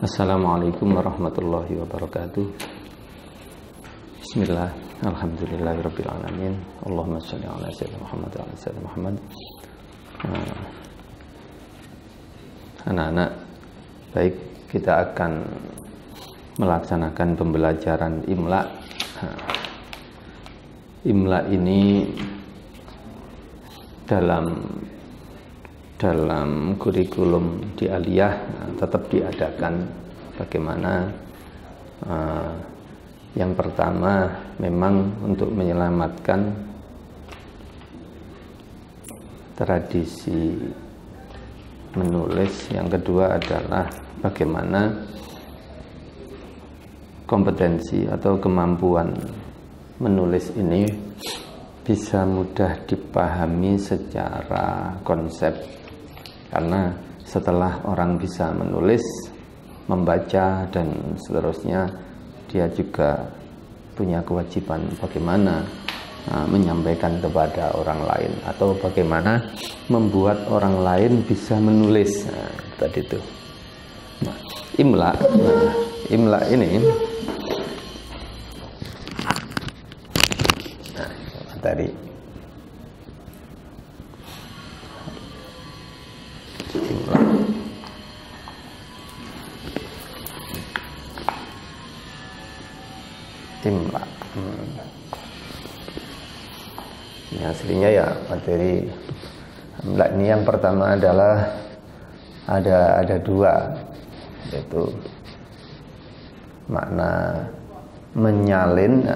Assalamualaikum warahmatullahi wabarakatuh. Bismillah, alhamdulillahirrabbilalamin. Allahumma sholli ala sayyidina Muhammad wa ala sayyidina Muhammad. Anak-anak, baik, kita akan melaksanakan pembelajaran Imla. Imla ini dalam kurikulum di Aliyah tetap diadakan. Bagaimana? Yang pertama memang untuk menyelamatkan tradisi menulis. Yang kedua adalah bagaimana kompetensi atau kemampuan menulis ini bisa mudah dipahami secara konsep, karena setelah orang bisa menulis, membaca dan seterusnya, dia juga punya kewajiban bagaimana menyampaikan kepada orang lain atau bagaimana membuat orang lain bisa menulis. Tadi itu. Imla ini tadi Imla. Ini aslinya ya materi Imla ini yang pertama adalah ada dua, yaitu makna menyalin.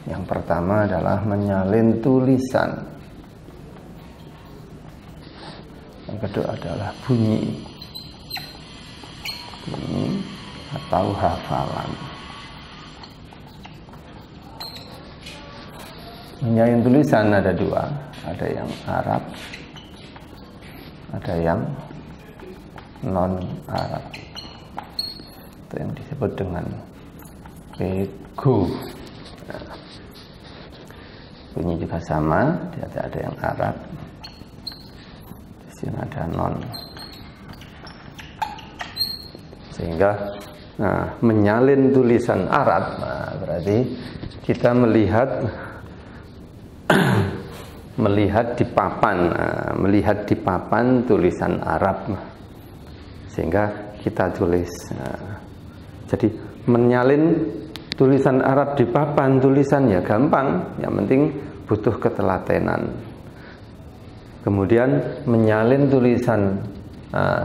Yang pertama adalah menyalin tulisan. Yang kedua adalah bunyi atau hafalan. Menyalin tulisan ada dua, ada yang Arab, ada yang non-Arab. Itu yang disebut dengan pegu. Bunyi juga sama, ada yang Arab, di sini ada non. Sehingga menyalin tulisan Arab, berarti kita melihat di papan tulisan Arab, sehingga kita tulis. Jadi menyalin tulisan Arab di papan tulisan ya gampang, yang penting butuh ketelatenan. Kemudian menyalin tulisan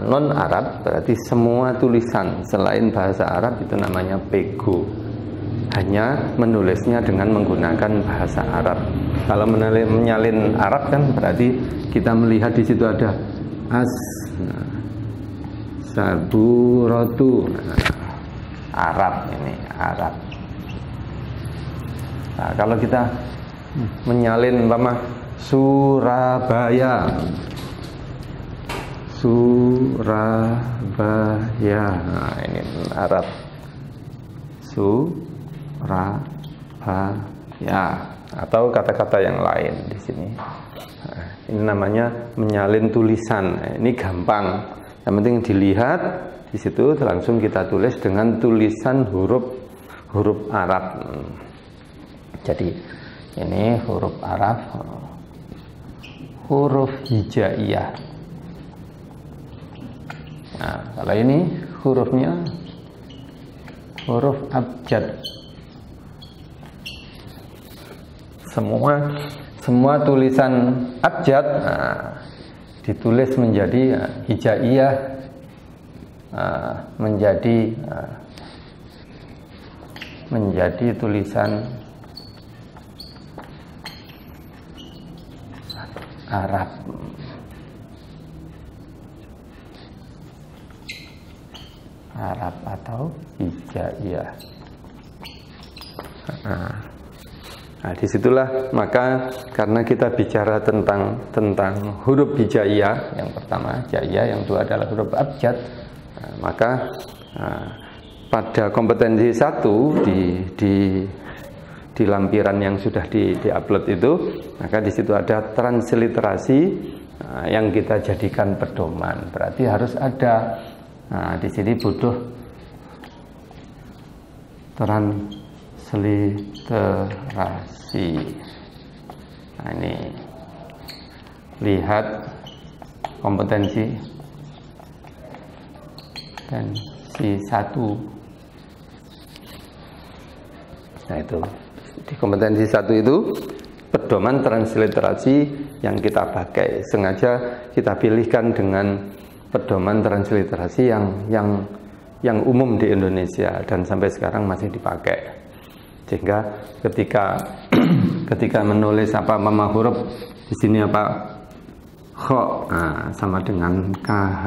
non-Arab, berarti semua tulisan selain bahasa Arab itu namanya pego. Hanya menulisnya dengan menggunakan bahasa Arab. Kalau menyalin Arab kan berarti kita melihat di situ ada saburatu. Arab ini, Arab. Nah, kalau kita menyalin umpama Surabaya, nah ini Arab, Surabaya, atau kata-kata yang lain di sini. Nah, ini namanya menyalin tulisan. Nah, ini gampang, yang penting dilihat di situ langsung kita tulis dengan tulisan huruf Arab. Jadi ini huruf Arab, huruf hijaiyah. Nah, kalau ini hurufnya huruf abjad. Semua tulisan abjad ditulis menjadi hijaiyah, menjadi tulisan Arab. Arab atau hijaiyah. Nah, disitulah maka karena kita bicara tentang huruf hijaiyah, yang pertama hijaiyah, yang kedua adalah huruf abjad, maka pada kompetensi 1 di lampiran yang sudah di-upload itu, maka di situ ada transliterasi yang kita jadikan pedoman. Berarti harus ada. Nah, di sini butuh transliterasi. Nah, ini lihat kompetensi 1. Nah, itu di kompetensi 1 itu pedoman transliterasi yang kita pakai. Sengaja kita pilihkan dengan pedoman transliterasi yang umum di Indonesia dan sampai sekarang masih dipakai. Sehingga ketika menulis mama huruf di sini kho, nah, sama dengan KH,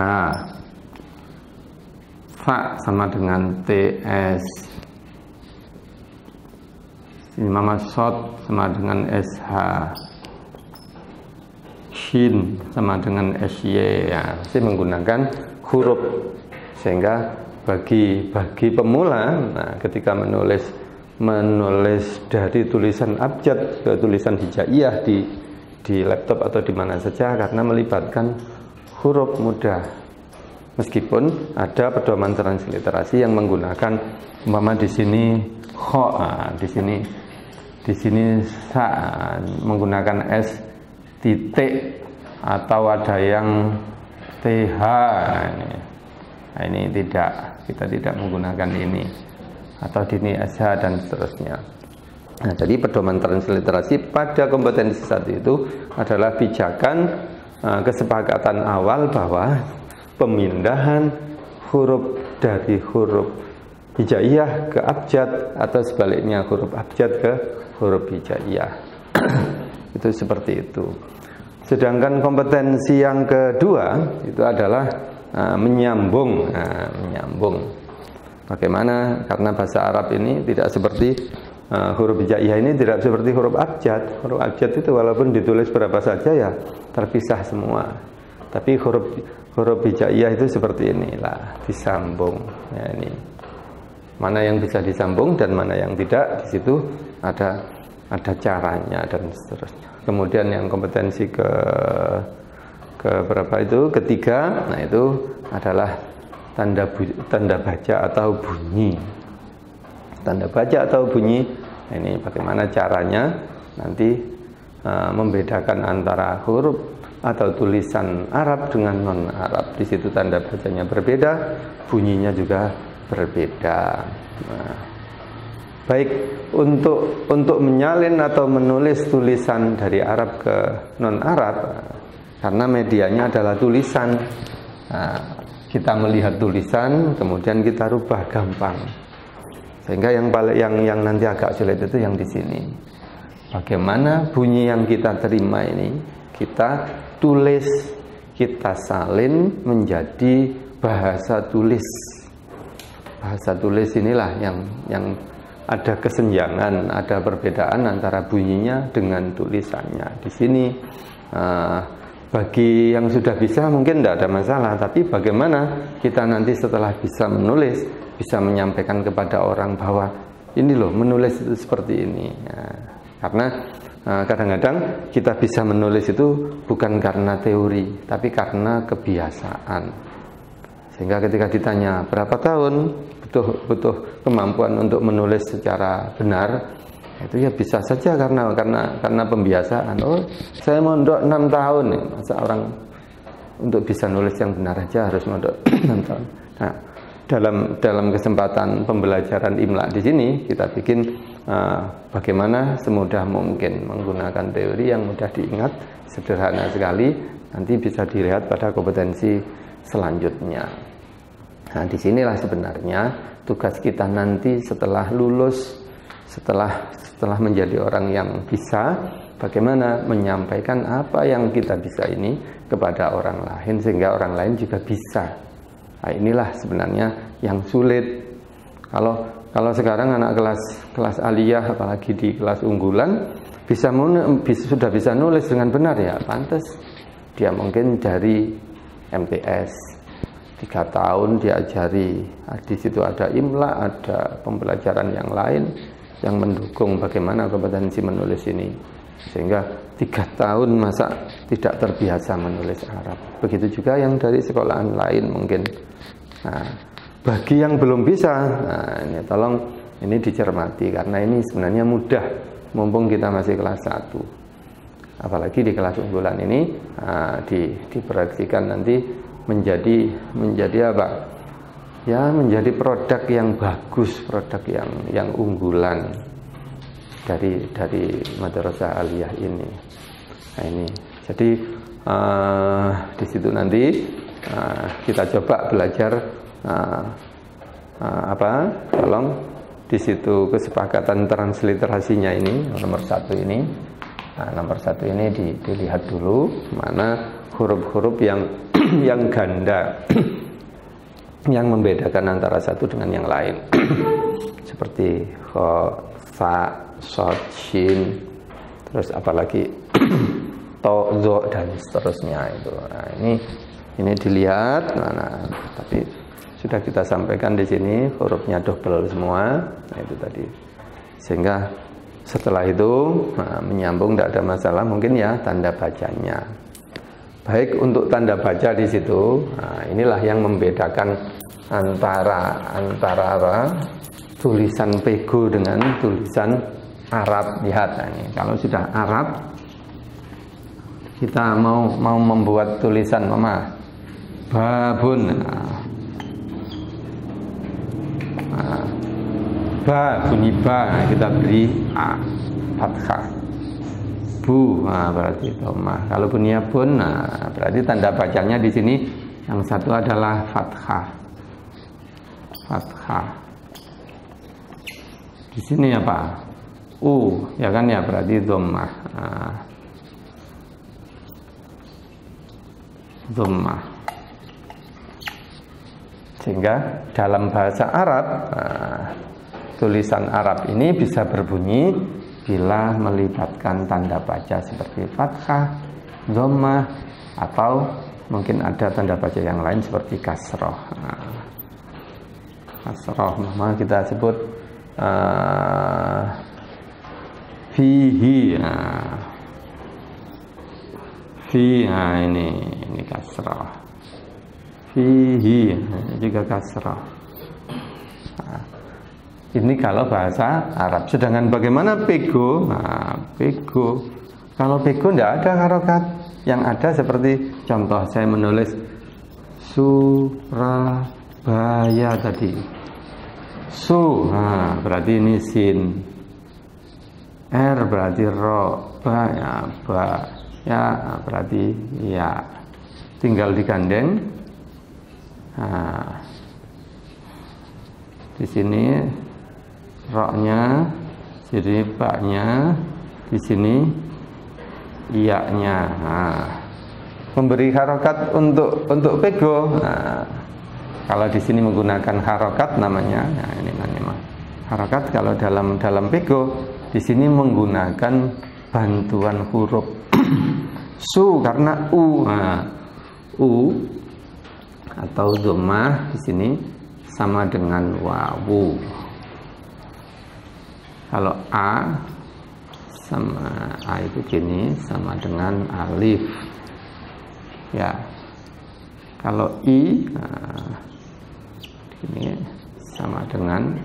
fa sama dengan TS, ini mama shot sama dengan SH, shin sama dengan SY, ya, saya menggunakan huruf. Sehingga bagi pemula, nah, ketika menulis dari tulisan abjad ke tulisan hijaiyah di laptop atau di mana saja, karena melibatkan huruf mudah. Meskipun ada pedoman transliterasi yang menggunakan di sini kho, di sini sa, menggunakan S titik, atau ada yang TH. Nah, ini kita tidak menggunakan ini, atau dini SH dan seterusnya. Nah, jadi pedoman transliterasi pada kompetensi 1 itu adalah pijakan kesepakatan awal bahwa pemindahan huruf dari huruf hijaiyah ke abjad atau sebaliknya huruf abjad ke huruf hijaiyah. Itu seperti itu. Sedangkan kompetensi yang kedua itu adalah menyambung. Menyambung. Bagaimana? Karena bahasa Arab ini tidak seperti huruf hijaiyah ini tidak seperti huruf abjad. Huruf abjad itu walaupun ditulis berapa saja ya terpisah semua. Tapi huruf hijaiyah itu seperti inilah, disambung. Ya, ini mana yang bisa disambung dan mana yang tidak, di situ ada caranya dan seterusnya. Kemudian yang kompetensi ke berapa itu? Ketiga, nah itu adalah tanda baca atau bunyi. Tanda baca atau bunyi, ini bagaimana caranya nanti membedakan antara huruf atau tulisan Arab dengan non-Arab. Di situ tanda bacanya berbeda, bunyinya juga berbeda. Nah, baik untuk menyalin atau menulis tulisan dari Arab ke non-Arab, karena medianya adalah tulisan. Nah, kita melihat tulisan, kemudian kita rubah gampang. Sehingga yang nanti agak sulit itu yang di sini. Bagaimana bunyi yang kita terima ini kita tulis, kita salin menjadi bahasa tulis. Bahasa tulis inilah yang ada kesenjangan, ada perbedaan antara bunyinya dengan tulisannya. Di sini bagi yang sudah bisa mungkin tidak ada masalah, tapi bagaimana kita nanti setelah bisa menulis, bisa menyampaikan kepada orang bahwa ini loh menulis itu seperti ini. Karena kadang-kadang kita bisa menulis itu bukan karena teori, tapi karena kebiasaan. Sehingga ketika ditanya berapa tahun butuh kemampuan untuk menulis secara benar, itu ya bisa saja karena pembiasaan. Oh, saya mondok 6 tahun nih. Masa orang untuk bisa nulis yang benar aja harus mondok 6 tahun. Nah, dalam kesempatan pembelajaran imla di sini kita bikin bagaimana semudah mungkin menggunakan teori yang mudah diingat, sederhana sekali, nanti bisa dilihat pada kompetensi selanjutnya. Nah, disinilah sebenarnya tugas kita nanti setelah lulus, setelah menjadi orang yang bisa, bagaimana menyampaikan apa yang kita bisa ini kepada orang lain sehingga orang lain juga bisa. Nah, inilah sebenarnya yang sulit. Kalau sekarang anak kelas aliyah, apalagi di kelas unggulan, sudah bisa nulis dengan benar ya, pantas dia mungkin dari MTS, 3 tahun diajari. Di situ ada imla, ada pembelajaran yang lain yang mendukung bagaimana kompetensi menulis ini. Sehingga 3 tahun masa tidak terbiasa menulis Arab. Begitu juga yang dari sekolahan lain mungkin. Nah, bagi yang belum bisa, nah ini tolong ini dicermati karena ini sebenarnya mudah mumpung kita masih kelas 1. Apalagi di kelas unggulan ini diproyeksikan nanti menjadi apa? Ya, menjadi produk yang bagus, produk yang unggulan dari Madrasah Aliyah ini. Nah, ini. Jadi di situ nanti kita coba belajar tolong di situ kesepakatan transliterasinya ini nomor 1 ini. Nah, nomor 1 ini dilihat dulu mana huruf-huruf yang yang ganda yang membedakan antara satu dengan yang lain. Seperti kha, fa, shad, shin, terus apalagi to, zo dan seterusnya itu. Nah, ini dilihat. Nah, tapi sudah kita sampaikan di sini hurufnya double semua. Nah, itu tadi. Sehingga setelah itu menyambung tidak ada masalah, mungkin ya tanda bacanya. Baik untuk tanda baca di situ, inilah yang membedakan antara tulisan pego dengan tulisan Arab. Lihat, ini kalau sudah Arab kita mau membuat tulisan babun. Bunyi ba kita beri fathah. Bu, berarti dhammah. Kalau bunyinya bun, berarti tanda bacanya di sini yang satu adalah fathah. Fathah. Di sini apa? Ya kan ya, berarti dhammah. Dhammah. Sehingga dalam bahasa Arab tulisan Arab ini bisa berbunyi bila melibatkan tanda baca seperti fathah, dhammah, atau mungkin ada tanda baca yang lain seperti kasroh. Kasroh, maka kita sebut fihi. Ini kasroh. Fihi, ini juga kasroh. Ini kalau bahasa Arab. Sedangkan bagaimana pego? Pego. Kalau pego tidak ada harokat. Yang ada seperti contoh saya menulis Surabaya tadi. Berarti ini sin. R berarti ro. Ba berarti ya. Tinggal digandeng. Di sini roknya, jadi baknya, di sini iya-nya. Memberi harokat untuk pego. Kalau di sini menggunakan harokat namanya, ini harokat. Kalau dalam pego di sini menggunakan bantuan huruf karena u atau dhammah di sini sama dengan wawu. Kalau A itu gini sama dengan alif. Ya. Kalau I ini sama dengan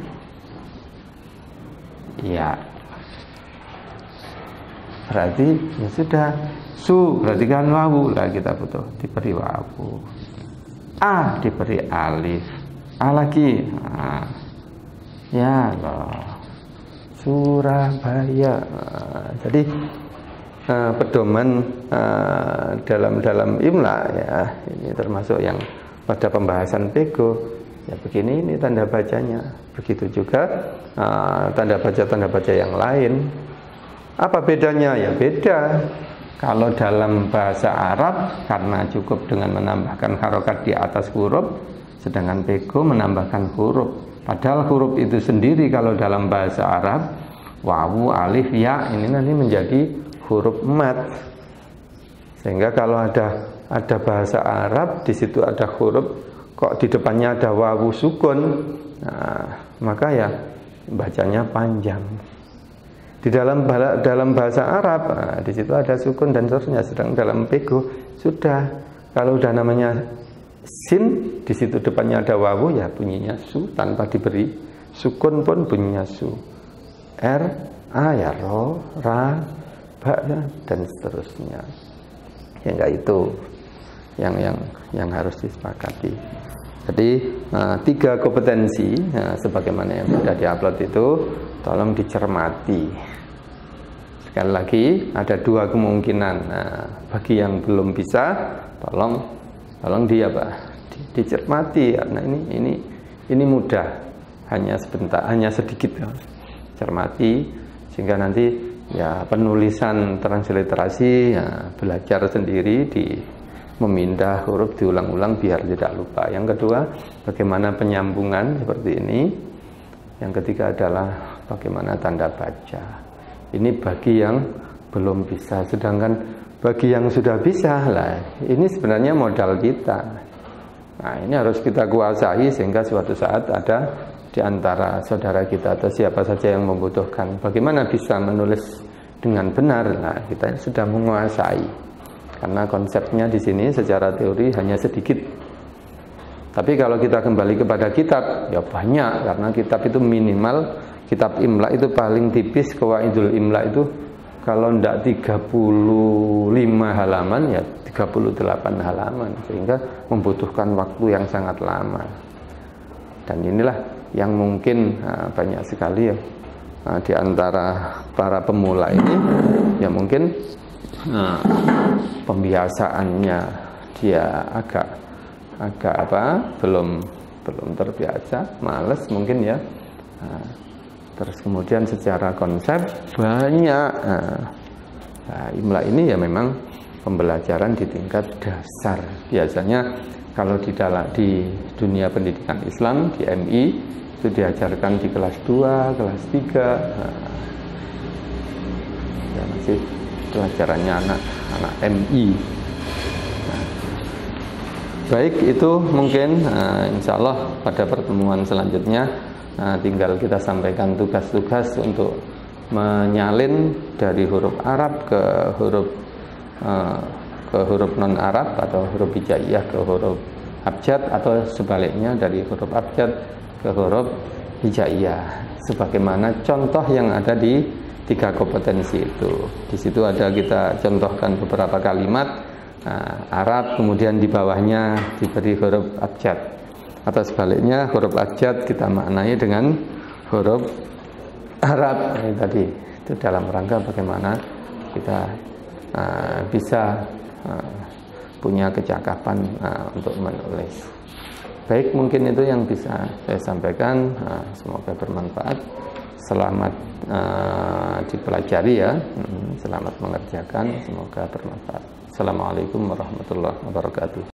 ya. Berarti ya sudah. Berarti kan wawu lah, kita butuh diberi wawu. A diberi alif. A lagi. Ya Allah. Surabaya. Jadi pedoman dalam imla ya, ini termasuk yang pada pembahasan pego ya begini, ini tanda bacanya. Begitu juga tanda baca yang lain. Apa bedanya? Ya beda. Kalau dalam bahasa Arab karena cukup dengan menambahkan harokat di atas huruf, sedangkan pego menambahkan huruf. Padahal huruf itu sendiri kalau dalam bahasa Arab, wawu, alif, ya, ini nanti menjadi huruf mat. Sehingga kalau ada bahasa Arab, di situ ada huruf kok di depannya ada wawu sukun, nah, maka ya bacanya panjang. Di dalam bahasa Arab, nah, di situ ada sukun dan seterusnya. Sedang dalam pego sudah, kalau udah namanya sin, di situ depannya ada wawu, ya bunyinya su tanpa diberi sukun pun bunyinya su. R, A ya ro, ra, ba ya, dan seterusnya. Ya enggak, itu yang harus disepakati. Jadi 3 kompetensi, sebagaimana yang sudah diupload itu, tolong dicermati. Sekali lagi, ada 2 kemungkinan. Nah, bagi yang belum bisa, tolong dicermati, karena ini mudah, hanya sebentar, hanya sedikit ya. Cermati, sehingga nanti ya penulisan transliterasi ya, belajar sendiri, memindah huruf, diulang-ulang biar tidak lupa. Yang kedua, bagaimana penyambungan seperti ini. Yang ketiga adalah bagaimana tanda baca. Ini bagi yang belum bisa, sedangkan bagi yang sudah bisa lah, ini sebenarnya modal kita. Nah, ini harus kita kuasai sehingga suatu saat ada di antara saudara kita atau siapa saja yang membutuhkan bagaimana bisa menulis dengan benar. Nah, kita sudah menguasai. Karena konsepnya di sini secara teori hanya sedikit. Tapi kalau kita kembali kepada kitab, ya banyak, karena kitab itu minimal, kitab imla itu paling tipis, Qawaidul Imla itu kalau tidak 35 halaman ya 38 halaman, sehingga membutuhkan waktu yang sangat lama. Dan inilah yang mungkin banyak sekali ya di antara para pemula ini, ya mungkin pembiasaannya dia agak belum terbiasa, males mungkin ya. Terus kemudian secara konsep banyak. Imla ini ya memang pembelajaran di tingkat dasar. Biasanya kalau di dunia pendidikan Islam, di MI itu diajarkan di kelas 2, kelas 3. Ya masih pelajarannya anak MI. Baik, itu mungkin insya Allah pada pertemuan selanjutnya tinggal kita sampaikan tugas-tugas untuk menyalin dari huruf Arab ke huruf non Arab atau huruf hijaiyah ke huruf abjad, atau sebaliknya dari huruf abjad ke huruf hijaiyah, sebagaimana contoh yang ada di 3 kompetensi itu. Di situ ada kita contohkan beberapa kalimat Arab, kemudian di bawahnya diberi huruf abjad, atau sebaliknya huruf abjad kita maknai dengan huruf Arab. Ini tadi itu dalam rangka bagaimana kita bisa punya kecakapan untuk menulis. Baik, mungkin itu yang bisa saya sampaikan. Semoga bermanfaat. Selamat dipelajari ya. Selamat mengerjakan. Semoga bermanfaat. Assalamualaikum warahmatullahi wabarakatuh.